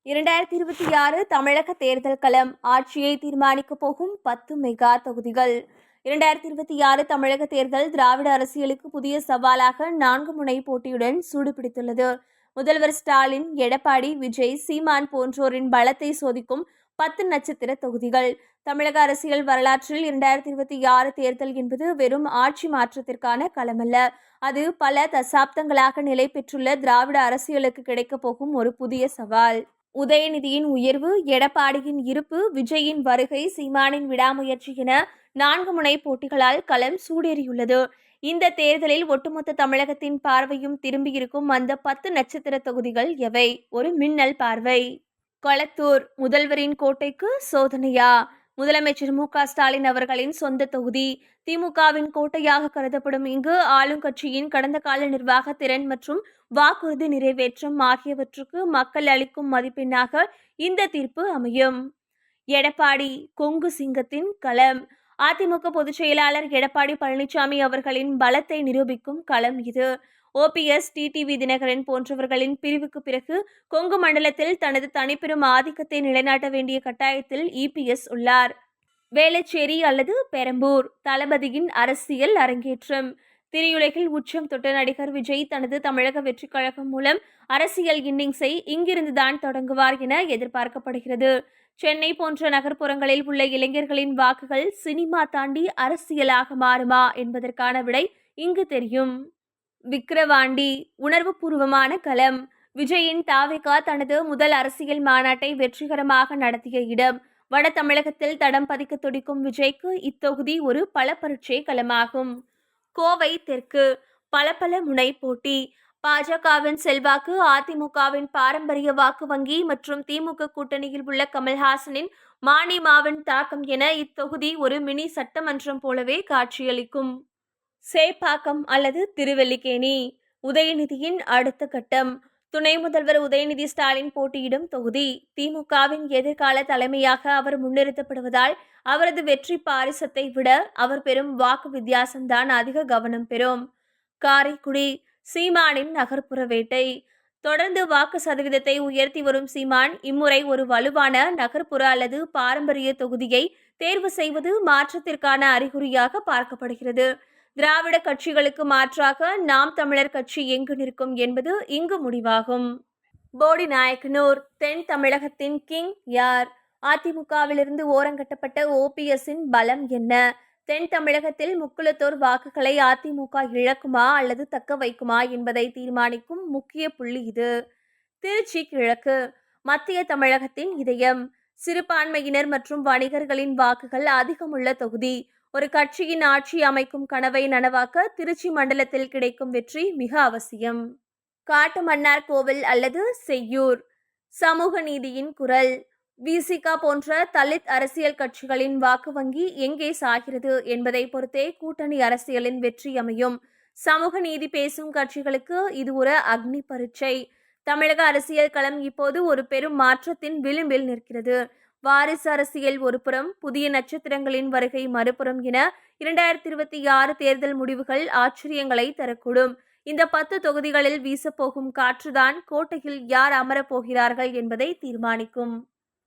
2026 தமிழக தேர்தல் களம் ஆட்சியை தீர்மானிக்கப் போகும் 10 மெகா தொகுதிகள். 2026 தமிழக தேர்தல் திராவிட அரசியலுக்கு புதிய சவாலாக 4 முனை போட்டியுடன் சூடுபிடித்துள்ளது. முதல்வர் ஸ்டாலின், எடப்பாடி, விஜய், சீமான் போன்றோரின் பலத்தை சோதிக்கும் 10 நட்சத்திர தொகுதிகள். தமிழக அரசியல் வரலாற்றில் 2026 தேர்தல் என்பது வெறும் ஆட்சி மாற்றத்திற்கான களமல்ல. அது பல தசாப்தங்களாக நிலை பெற்றுள்ள திராவிட அரசியலுக்கு கிடைக்கப் போகும் ஒரு புதிய சவால். உதயநிதியின் உயர்வு, எடப்பாடியின் இருப்பு, விஜயின் வருகை, சீமானின் விடாமுயற்சி என 4 முனை போட்டிகளால் களம் சூடேறியுள்ளது. இந்த தேர்தலில் ஒட்டுமொத்த தமிழகத்தின் பார்வையும் திரும்பியிருக்கும் அந்த 10 நட்சத்திர தொகுதிகள் எவை? ஒரு மின்னல் பார்வை. கொளத்தூர் முதல்வரின் கோட்டைக்கு சோதனையா? முதலமைச்சர் மு.க.ஸ்டாலின் அவர்களின் சொந்த தொகுதி. திமுகவின் கோட்டையாக கருதப்படும் இங்கு ஆளுங்கட்சியின் கடந்த கால நிர்வாக திறன் மற்றும் வாக்குறுதி நிறைவேற்றம் ஆகியவற்றுக்கு மக்கள் அளிக்கும் மதிப்பெண்ணாக இந்த தீர்ப்பு அமையும். எடப்பாடி கொங்கு சிங்கத்தின் களம். அதிமுக பொதுச் செயலாளர் எடப்பாடி பழனிசாமி அவர்களின் பலத்தை நிரூபிக்கும் களம் இது. OPS, டிடிவி தினகரன் போன்றவர்களின் பிரிவுக்கு பிறகு கொங்கு மண்டலத்தில் தனது தனிப்பெரும் ஆதிக்கத்தை நிலைநாட்ட வேண்டிய கட்டாயத்தில் EPS உள்ளார். வேளச்சேரி அல்லது பெரம்பூர் தளபதியின் அரசியல் அரங்கேற்றம். திரையுலகில் உச்சம் தொட்ட நடிகர் விஜய் தனது தமிழக வெற்றிக் கழகம் மூலம் அரசியல் இன்னிங்ஸை இங்கிருந்துதான் தொடங்குவார் என எதிர்பார்க்கப்படுகிறது. சென்னை போன்ற நகர்ப்புறங்களில் உள்ள இளைஞர்களின் வாக்குகள் சினிமா தாண்டி அரசியலாக மாறுமா என்பதற்கான விடை இங்கு தெரியும். விக்கிரவாண்டி உணர்வுபூர்வமான களம். விஜயின் தாவேகா தனது முதல் அரசியல் மாநாட்டை வெற்றிகரமாக நடத்திய இடம். வட தமிழகத்தில் தடம் பதிக்க துடிக்கும் விஜய்க்கு இத்தொகுதி ஒரு பல பரீட்சை களமாகும். கோவை தெற்கு பல முனை போட்டி. பாஜகவின் செல்வாக்கு, அதிமுகவின் பாரம்பரிய வாக்கு வங்கி மற்றும் திமுக கூட்டணியில் உள்ள கமல்ஹாசனின் மானிமாவின் தாக்கம் என இத்தொகுதி ஒரு மினி சட்டமன்றம் போலவே காட்சியளிக்கும். சேப்பாக்கம் அல்லது திருவல்லிக்கேணி உதயநிதியின் அடுத்த கட்டம். துணை முதல்வர் உதயநிதி ஸ்டாலின் போட்டியிடும் தொகுதி. திமுகவின் எதிர்கால தலைமையாக அவர் முன்னிறுத்தப்படுவதால் அவரது வெற்றி பாரிசத்தை விட அவர் பெறும் வாக்கு வித்தியாசம்தான் அதிக கவனம் பெறும். காரைக்குடி சீமானின் நகர்ப்புற வேட்டை. தொடர்ந்து வாக்கு சதவீதத்தை உயர்த்தி வரும் சீமான் இம்முறை ஒரு வலுவான நகர்ப்புற அல்லது பாரம்பரிய தொகுதியை தேர்வு செய்வது மாற்றத்திற்கான அறிகுறியாக பார்க்கப்படுகிறது. திராவிட கட்சிகளுக்கு மாற்றாக நாம் தமிழர் கட்சி எங்கு நிற்கும் என்பது இங்கு முடிவாகும். போடிநாயக்கனூர் தென் தமிழகத்தின் கிங் யார்? அதிமுகவிலிருந்து ஓரங்கட்டப்பட்ட OPSன் பலம் என்ன? தென் தமிழகத்தில் முக்குளத்தோர் வாக்குகளை அதிமுக இழக்குமா அல்லது தக்க வைக்குமா என்பதை தீர்மானிக்கும் முக்கிய புள்ளி இது. திருச்சி கிழக்கு மத்திய தமிழகத்தின் இதயம். சிறுபான்மையினர் மற்றும் வணிகர்களின் வாக்குகள் அதிகமுள்ள தொகுதி. ஒரு கட்சியின் ஆட்சி அமைக்கும் கனவை நனவாக்க திருச்சி மண்டலத்தில் கிடைக்கும் வெற்றி மிக அவசியம். காட்டுமன்னார் கோவில் அல்லது செய்யூர் சமூக நீதியின் குரல். VCK போன்ற தலித் அரசியல் கட்சிகளின் வாக்கு வங்கி எங்கே சாகிறது என்பதை பொறுத்தே கூட்டணி அரசியலின் வெற்றி அமையும். சமூக நீதி பேசும் கட்சிகளுக்கு இது ஒரு அக்னி பரீட்சை. தமிழக அரசியல் களம் இப்போது ஒரு பெரும் மாற்றத்தின் விளிம்பில் நிற்கிறது. வாரிசு அரசியல் ஒருபுறம், புதிய நட்சத்திரங்களின் வருகை மறுபுறம் என 2026 தேர்தல் முடிவுகள் ஆச்சரியங்களை தரக்கூடும். இந்த 10 தொகுதிகளில் வீசப்போகும் காற்றுதான் கோட்டையில் யார் அமரப் போகிறார்கள் என்பதை தீர்மானிக்கும்.